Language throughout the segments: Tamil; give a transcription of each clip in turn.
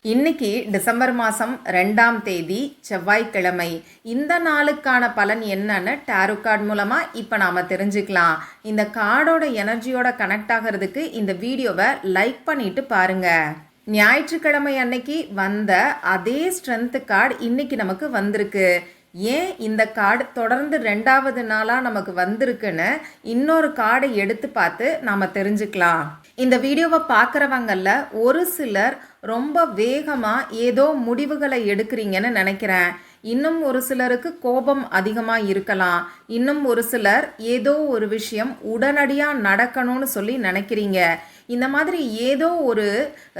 இன்னைக்கு டிசம்பர் மாதம் 2ஆம் தேதி செவ்வாய்க்கிழமை. இந்த நாளுக்கான பலன் என்னன்னு டாரோ கார்டு மூலமாக இப்போ நாம் தெரிஞ்சுக்கலாம். இந்த கார்டோட எனர்ஜியோட கனெக்ட் ஆகிறதுக்கு இந்த வீடியோவை லைக் பண்ணிட்டு பாருங்க. ஞாயிற்றுக்கிழமை அன்னைக்கு வந்த அதே ஸ்ட்ரென்த் கார்டு இன்னைக்கு நமக்கு வந்திருக்கு. ஏன் இந்த கார்டு தொடர்ந்து 2வது நாளாக நமக்கு வந்திருக்குன்னு இன்னொரு கார்டை எடுத்து பார்த்து நாம் தெரிஞ்சுக்கலாம். இந்த வீடியோவை பார்க்குறவங்கள ஒரு சிலர் ரொம்ப வேகமாக ஏதோ முடிவுகளை எடுக்கிறீங்கன்னு நினைக்கிறேன். இன்னும் ஒரு சிலருக்கு கோபம் அதிகமாக இருக்கலாம். இன்னும் ஒரு சிலர் ஏதோ ஒரு விஷயம் உடனடியாக நடக்கணும்னு சொல்லி நினைக்கிறீங்க. இந்த மாதிரி ஏதோ ஒரு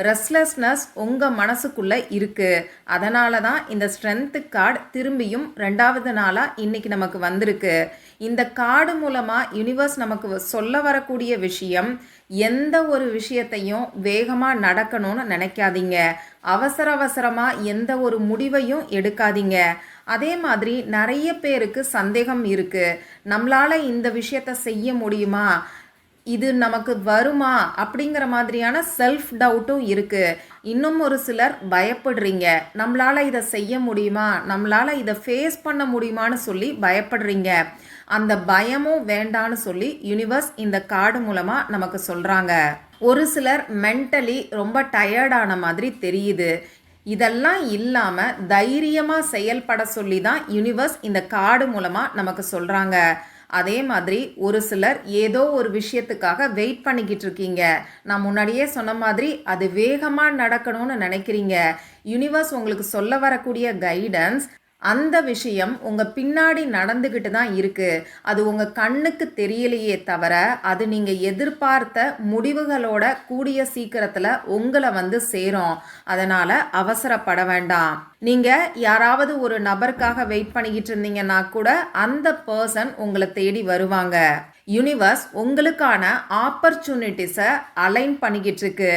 ரெஸ்ட்லெஸ்னஸ் உங்கள் மனசுக்குள்ளே இருக்குது. அதனால தான் இந்த ஸ்ட்ரென்த் கார்டு திரும்பியும் 2வது நாளாக இன்றைக்கி நமக்கு வந்திருக்கு. இந்த கார்டு மூலமாக யூனிவர்ஸ் நமக்கு சொல்ல வரக்கூடிய விஷயம், எந்த ஒரு விஷயத்தையும் வேகமாக நடக்கணும்னு நினைக்காதீங்க. அவசரமாக எந்த ஒரு முடிவையும் எடுக்காதீங்க. அதே மாதிரி நிறைய பேருக்கு சந்தேகம் இருக்குது. நம்மளால் இந்த விஷயத்தை செய்ய முடியுமா, இது நமக்கு வருமா அப்படிங்கிற மாதிரியான செல்ஃப் டவுட்டும் இருக்குது. இன்னும் ஒரு சிலர் பயப்படுறீங்க, நம்மளால் இதை செய்ய முடியுமா, நம்மளால் இதை ஃபேஸ் பண்ண முடியுமான்னு சொல்லி பயப்படுறீங்க. அந்த பயமும் வேண்டான்னு சொல்லி யூனிவர்ஸ் இந்த கார்டு மூலமாக நமக்கு சொல்கிறாங்க. ஒரு சிலர் மென்டலி ரொம்ப டயர்டான மாதிரி தெரியுது. இதெல்லாம் இல்லாமல் தைரியமாக செயல்பட சொல்லி தான் யூனிவர்ஸ் இந்த கார்டு மூலமாக நமக்கு சொல்கிறாங்க. அதே மாதிரி ஒரு சிலர் ஏதோ ஒரு விஷயத்துக்காக வெயிட் பண்ணிக்கிட்டு இருக்கீங்க. நான் முன்னாடியே சொன்ன மாதிரி அது வேகமாக நடக்கணும்னு நினைக்கிறீங்க. யூனிவர்ஸ் உங்களுக்கு சொல்ல வரக்கூடிய கைடன்ஸ், அந்த விஷயம் உங்கள் பின்னாடி நடந்துக்கிட்டு தான் இருக்குது. அது உங்கள் கண்ணுக்கு தெரியலையே தவிர அது நீங்கள் எதிர்பார்த்த முடிவுகளோட கூடிய சீக்கிரத்தில் உங்களை வந்து சேரும். அதனால் அவசரப்பட வேண்டாம். நீங்கள் யாராவது ஒரு நபருக்காக வெயிட் பண்ணிக்கிட்டு இருந்தீங்கன்னா கூட அந்த பர்சன் உங்களை தேடி வருவாங்க. யூனிவர்ஸ் உங்களுக்கான ஆப்பர்ச்சுனிட்டிஸை அலைன் பண்ணிக்கிட்டு இருக்கு.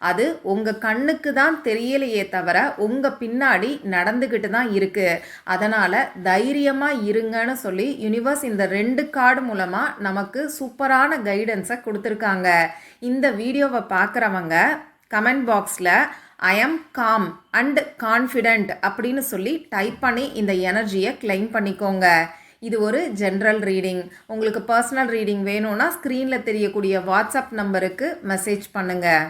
அது உங்கள் கண்ணுக்கு தான் தெரியலையே தவிர உங்கள் பின்னாடி நடந்துக்கிட்டு தான் இருக்குது. அதனால் தைரியமாக இருங்கன்னு சொல்லி யூனிவர்ஸ் இந்த 2 கார்டு மூலமாக நமக்கு சூப்பரான கைடன்ஸை கொடுத்துருக்காங்க. இந்த வீடியோவை பார்க்குறவங்க கமெண்ட் பாக்ஸில் I am com and confident அப்படின்னு சொல்லி டைப் பண்ணி இந்த எனர்ஜியை கிளைம் பண்ணிக்கோங்க. இது ஒரு ஜென்ரல் ரீடிங். உங்களுக்கு பர்சனல் ரீடிங் வேணும்னா ஸ்க்ரீனில் தெரியக்கூடிய வாட்ஸ்அப் நம்பருக்கு மெசேஜ் பண்ணுங்கள்.